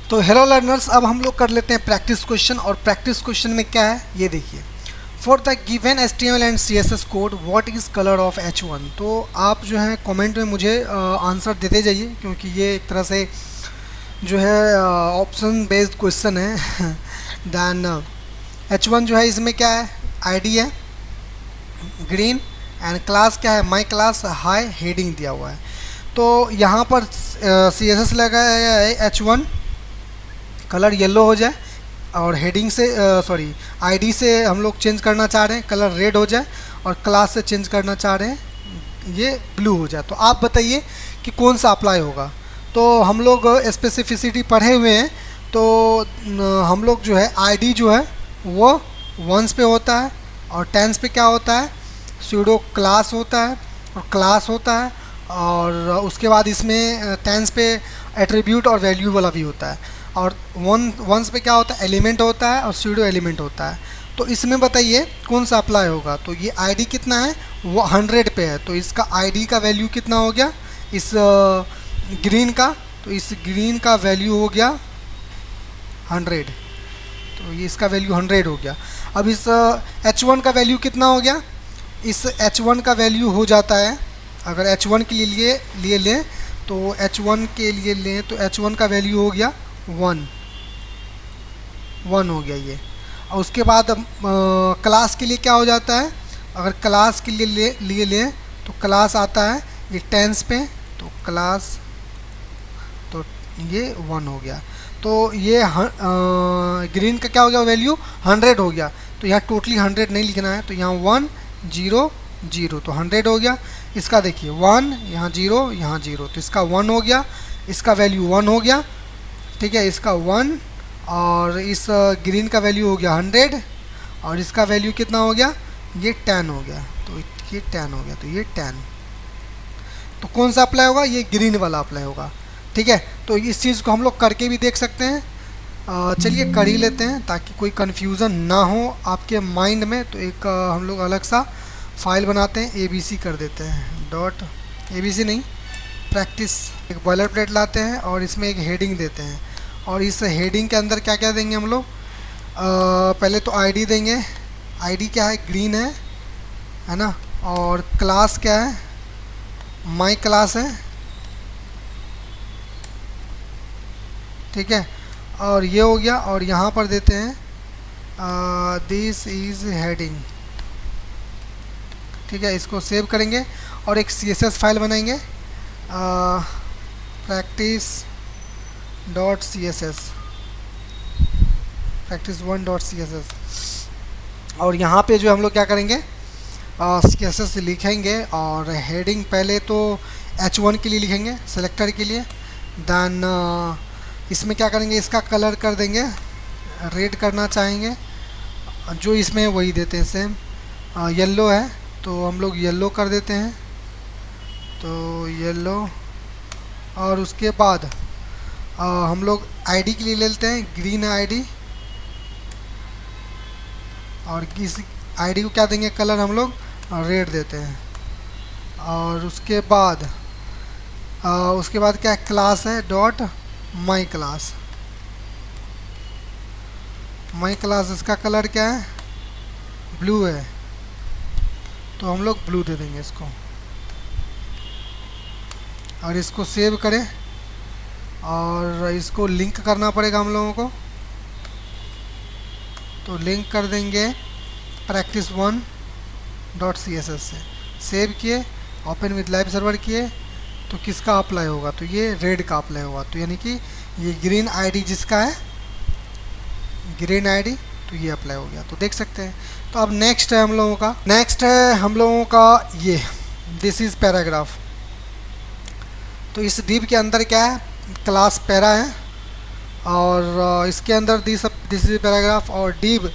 तो hello learners, अब हम लोग कर लेते हैं प्रैक्टिस क्वेश्चन। और प्रैक्टिस क्वेश्चन में क्या है ये देखिए। For the given HTML and CSS code what is colour of H1। तो आप जो है कमेंट में मुझे आंसर देते जाइए, क्योंकि ये एक तरह से जो है ऑप्शन बेस्ड क्वेश्चन है। दैन H1 जो है इसमें क्या है, आईडी है ग्रीन, एंड क्लास क्या है, माई क्लास हाई, हेडिंग दिया हुआ है। तो यहाँ पर CSS लगाया है H1, कलर येलो हो जाए, और हेडिंग से सॉरी आईडी से हम लोग चेंज करना चाह रहे हैं कलर रेड हो जाए, और क्लास से चेंज करना चाह रहे हैं ये ब्लू हो जाए। तो आप बताइए कि कौन सा अप्लाई होगा। तो हम लोग स्पेसिफिसिटी पढ़े हुए हैं, तो हम लोग जो है आईडी जो है वो वंस पे होता है, और टेंस पे क्या होता है, सूडो क्लास होता है और क्लास होता है, और उसके बाद इसमें टेंस पे एट्रीब्यूट और वैल्यू वाला भी होता है, और वंस पे क्या होता है, एलिमेंट होता है और सूडो एलिमेंट होता है। तो इसमें बताइए कौन सा अप्लाई होगा। तो ये आईडी कितना है, वो 100 पे है, तो इसका आईडी का वैल्यू कितना हो गया इस ग्रीन का, तो इस ग्रीन का वैल्यू हो गया 100। तो ये इसका वैल्यू 100 हो गया। अब इस H1 का वैल्यू कितना हो गया, इस H1 का वैल्यू हो जाता है, अगर H1 के लिए लें तो H1 के लिए लें तो H1 का वैल्यू हो गया 1 हो गया ये। और उसके बाद क्लास के लिए क्या हो जाता है, अगर क्लास के लिए लें तो क्लास आता है ये टेंस पे, तो क्लास तो ये 1 हो गया। तो ये ग्रीन का क्या हो गया, वैल्यू 100 हो गया। तो यहाँ टोटली 100 नहीं लिखना है, तो यहाँ 1 0 0, तो 100 हो गया। इसका देखिए 1 यहाँ 0 यहाँ 0, तो इसका 1 हो गया, इसका वैल्यू 1 हो गया, ठीक है, इसका 1, और इस ग्रीन का वैल्यू हो गया 100, और इसका वैल्यू कितना हो गया, ये 10 हो गया। तो ये 10 हो गया, तो ये 10। तो कौन सा अप्लाई होगा, ये ग्रीन वाला अप्लाई होगा, ठीक है। तो इस चीज़ को हम लोग करके भी देख सकते हैं। चलिए कर ही लेते हैं ताकि कोई कन्फ्यूज़न ना हो आपके माइंड में। तो एक हम लोग अलग सा फाइल बनाते हैं, ABC कर देते हैं, डॉट ABC नहीं, प्रैक्टिस। एक बॉयलर प्लेट लाते हैं और इसमें एक हेडिंग देते हैं, और इस हेडिंग के अंदर क्या क्या देंगे हम लोग, पहले तो आईडी देंगे। आईडी क्या है, ग्रीन है ना, और क्लास क्या है, माई क्लास है, ठीक है, और ये हो गया। और यहाँ पर देते हैं दिस इज़ हेडिंग, ठीक है, इसको सेव करेंगे और एक CSS फाइल बनाएंगे, practice.css, practice1.css। और यहाँ पे जो हम लोग क्या करेंगे, CSS लिखेंगे, और हेडिंग पहले तो H1 के लिए लिखेंगे, सेलेक्टर के लिए। दैन इसमें क्या करेंगे, इसका कलर कर देंगे, रेड करना चाहेंगे, जो इसमें वही देते हैं सेम। येलो है तो हम लोग येलो कर देते हैं, तो येलो। और उसके बाद हम लोग आईडी के लिए ले लेते हैं, ग्रीन है आईडी, और इस आईडी को क्या देंगे, कलर हम लोग रेड देते हैं। और उसके बाद क्या क्लास है, डॉट माई क्लास, इसका कलर क्या है, ब्लू है, तो हम लोग ब्लू दे देंगे इसको। और इसको सेव करें, और इसको लिंक करना पड़ेगा हम लोगों को, तो लिंक कर देंगे practice1.css से। सेव किए, ओपन विद लाइव सर्वर किए, तो किसका अप्लाई होगा, तो ये रेड का अप्लाई होगा। तो यानी कि ये ग्रीन आईडी जिसका है, ग्रीन आईडी, तो ये अप्लाई हो गया। तो देख सकते हैं। तो अब नेक्स्ट है हम लोगों का, ये दिस इज़ पैराग्राफ। तो इस डिव के अंदर क्या है, क्लास पैरा है, और इसके अंदर दिस इज पैराग्राफ, और डिव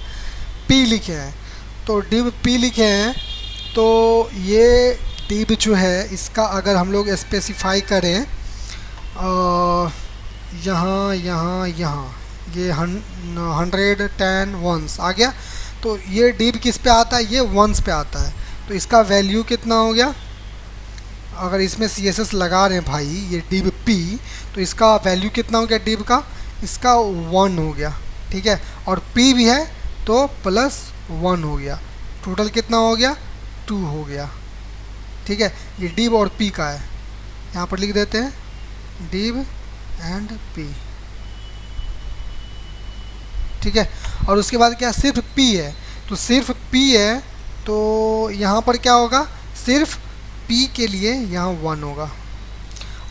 P लिखे हैं। तो डिव P लिखे हैं, तो ये डिव जो है इसका अगर हम लोग स्पेसिफाई करें, यहाँ ये 110 वंस आ गया। तो ये डिव किस पे आता है, ये वंस पे आता है। तो इसका वैल्यू कितना हो गया, अगर इसमें CSS लगा रहे हैं भाई, ये div p, तो इसका वैल्यू कितना हो गया, div का इसका 1 हो गया, ठीक है, और p भी है तो प्लस 1 हो गया, टोटल कितना हो गया 2 हो गया, ठीक है। ये div और p का है, यहाँ पर लिख देते हैं div एंड p, ठीक है। और उसके बाद क्या सिर्फ p है, तो सिर्फ p है तो यहाँ पर क्या होगा, सिर्फ p के लिए यहाँ 1 होगा।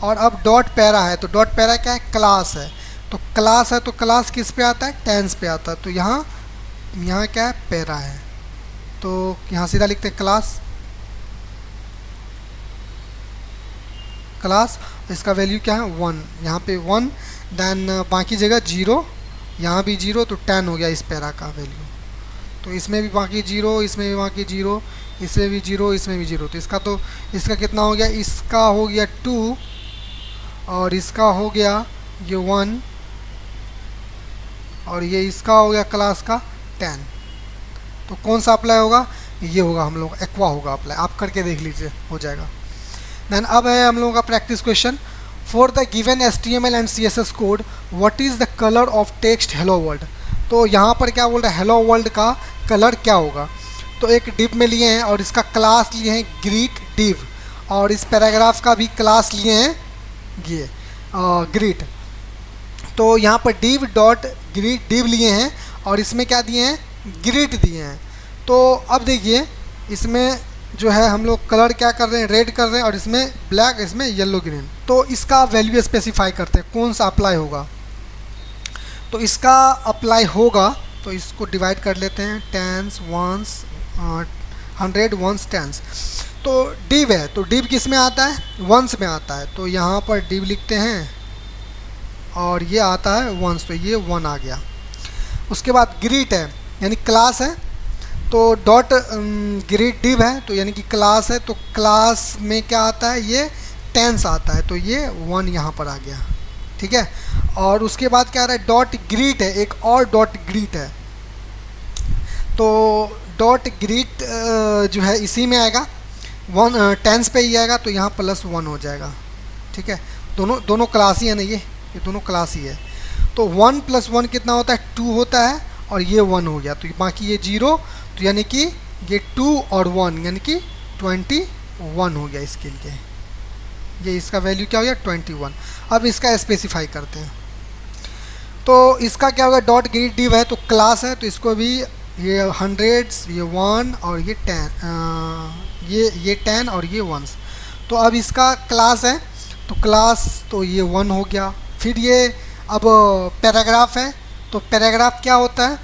और अब डॉट पैरा है, तो डॉट पैरा क्या है, क्लास है, तो क्लास है तो क्लास किस पे आता है, टेंस पे आता है, तो यहाँ क्या है, पैरा है, तो यहाँ सीधा लिखते हैं क्लास, क्लास, इसका वैल्यू क्या है 1, यहाँ पे 1, देन बाकी जगह 0, यहाँ भी 0, तो 10 हो गया इस पैरा का वैल्यू। तो इसमें भी बाकी 0, इसमें भी बाकी 0, इसमें भी 0, इसमें भी 0, तो इसका कितना हो गया, इसका हो गया 2 और इसका हो गया ये 1 और ये इसका हो गया क्लास का 10। तो कौन सा अप्लाई होगा, ये होगा हम लोग एक्वा होगा अप्लाई, आप करके देख लीजिए हो जाएगा। देन अब है हम लोगों का practice question, for the given HTML and CSS code what is the colour of text hello world. तो यहाँ पर क्या बोल रहा है, हेलो वर्ल्ड का कलर क्या होगा। तो एक डिव में लिए हैं और इसका क्लास लिए हैं ग्रीट डिव, और इस पैराग्राफ का भी क्लास लिए हैं ये ग्रीट। तो यहाँ पर डिव डॉट ग्रीट डिव लिए हैं और इसमें क्या दिए हैं, ग्रीट दिए हैं। तो अब देखिए इसमें जो है हम लोग कलर क्या कर रहे हैं, रेड कर रहे हैं, और इसमें ब्लैक, इसमें येलो ग्रीन। तो इसका वैल्यू स्पेसिफाई करते हैं कौन सा अप्लाई होगा। तो इसका अप्लाई होगा, तो इसको डिवाइड कर लेते हैं, टेंस वंस 100 वंस टेंस। तो डिव है तो डिव किस में आता है, वंस में आता है, तो यहाँ पर डिव लिखते हैं और ये आता है वंस, तो ये 1 आ गया। उसके बाद ग्रीट है यानी क्लास है, तो डॉट ग्रीट डिव है तो यानी कि क्लास है, तो क्लास में क्या आता है, ये टेंस आता है, तो ये 1 यहाँ पर आ गया, ठीक है। और उसके बाद क्या आ रहा है, डॉट ग्रीट है, एक और डॉट ग्रीट है, तो डॉट ग्रीट जो है इसी में आएगा, 1 पे ही आएगा, तो यहाँ +1 हो जाएगा, ठीक है। दोनों क्लास ही है ना, ये दोनों क्लास ही है। तो 1 + 1 कितना होता है, 2 होता है, और ये 1 हो गया, तो बाकी ये 0, तो यानी कि ये 2 और 1 यानी कि 21 हो गया इसके लिए, ये इसका वैल्यू क्या हो गया 21। अब इसका स्पेसिफाई करते हैं, तो इसका क्या होगा, डॉट ग्रीट डिव है तो क्लास है, तो इसको भी ये 100, ये 1 और ये 10, ये 10 और ये 1। तो अब इसका क्लास है तो क्लास, तो ये 1 हो गया। फिर ये अब पैराग्राफ है, तो पैराग्राफ क्या होता है,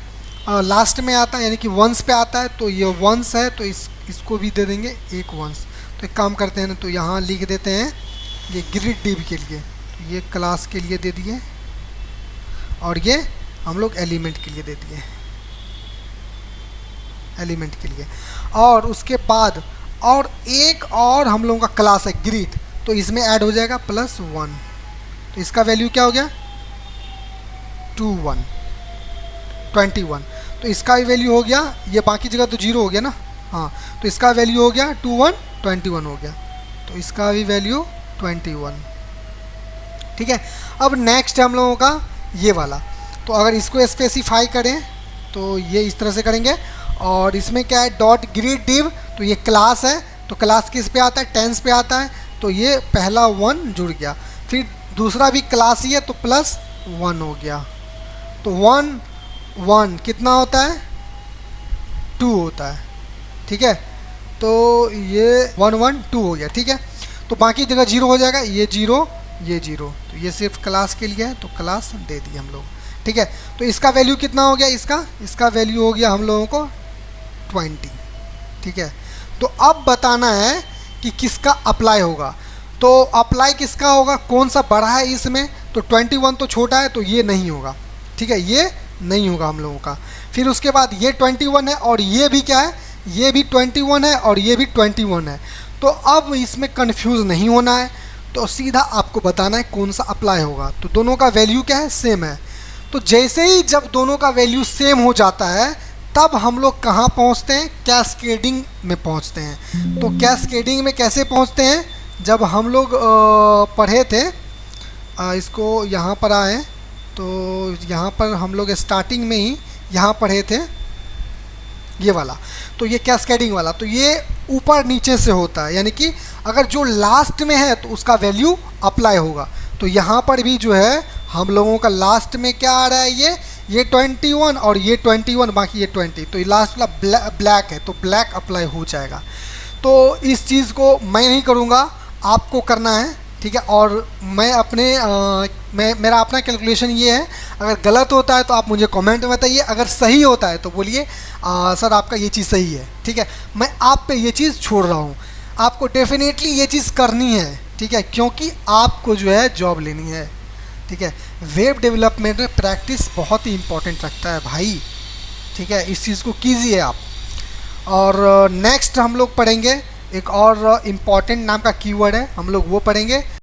लास्ट में आता है यानी कि 1 पे आता है, तो ये 1 है, तो इसको भी दे देंगे एक 1। तो एक काम करते हैं ना, तो यहाँ लिख देते हैं ये ग्रिड डिव के लिए, तो ये क्लास के लिए दे दिए और ये हम लोग एलिमेंट के लिए दे दिए, एलिमेंट के लिए। और उसके बाद और एक और हम लोगों का क्लास है ग्रीट, तो इसमें ऐड हो जाएगा +1, तो इसका वैल्यू क्या हो गया 21। तो इसका भी वैल्यू हो गया, ये बाकी जगह तो 0 हो गया ना, हाँ, तो इसका वैल्यू हो गया 21 हो गया, तो इसका भी वैल्यू 21, ठीक है। अब नेक्स्ट है हम लोगों का ये वाला, तो अगर इसको स्पेसिफाई करें तो ये इस तरह से करेंगे। और इसमें क्या है, डॉट ग्रीट डिव, तो ये क्लास है, तो क्लास किस पे आता है, टेंस पे आता है, तो ये पहला 1 जुड़ गया। फिर दूसरा भी क्लास ही है तो +1 हो गया, तो 1 कितना होता है 2 होता है, ठीक है। तो ये 1 1 2 हो गया, ठीक है। तो बाकी जगह 0 हो जाएगा, ये 0 ये 0, तो ये सिर्फ क्लास के लिए है, तो क्लास दे दिए हम लोग, ठीक है। तो इसका वैल्यू कितना हो गया, इसका वैल्यू हो गया हम लोगों को 20, ठीक है। तो अब बताना है कि किसका अप्लाई होगा, तो अप्लाई किसका होगा, कौन सा बड़ा है इसमें, तो 21 तो छोटा है, तो ये नहीं होगा, ठीक है, ये नहीं होगा हम लोगों का। फिर उसके बाद ये 21 है और ये भी क्या है, ये भी 21 है और ये भी 21 है। तो अब इसमें कंफ्यूज नहीं होना है, तो सीधा आपको बताना है कौन सा अप्लाई होगा। तो दोनों का वैल्यू क्या है, सेम है। तो जैसे ही जब दोनों का वैल्यू सेम हो जाता है तब हम लोग कहाँ पहुँचते हैं, कैस्केडिंग में पहुँचते हैं। तो कैस्केडिंग में कैसे पहुँचते हैं, जब हम लोग पढ़े थे, इसको यहाँ पर आए तो यहाँ पर हम लोग स्टार्टिंग में ही यहाँ पढ़े थे ये वाला, तो ये कैस्केडिंग वाला, तो ये ऊपर नीचे से होता है, यानी कि अगर जो लास्ट में है तो उसका वैल्यू अप्लाई होगा। तो यहाँ पर भी जो है हम लोगों का लास्ट में क्या आ रहा है, ये 21 और ये 21, बाकी ये 20, तो ये लास्ट वाला ब्लैक है तो ब्लैक अप्लाई हो जाएगा। तो इस चीज़ को मैं नहीं करूँगा, आपको करना है, ठीक है। और मैं अपने मेरा अपना कैलकुलेशन ये है, अगर गलत होता है तो आप मुझे कमेंट में बताइए, अगर सही होता है तो बोलिए सर आपका ये चीज़ सही है, ठीक है। मैं आप पे ये चीज़ छोड़ रहा हूँ, आपको डेफिनेटली ये चीज़ करनी है, ठीक है, क्योंकि आपको जो है जॉब लेनी है, ठीक है। वेब डेवलपमेंट में प्रैक्टिस बहुत ही इंपॉर्टेंट रखता है भाई, ठीक है, इस चीज़ को कीजिए आप। और नेक्स्ट हम लोग पढ़ेंगे एक और इम्पॉर्टेंट नाम का कीवर्ड है, हम लोग वो पढ़ेंगे।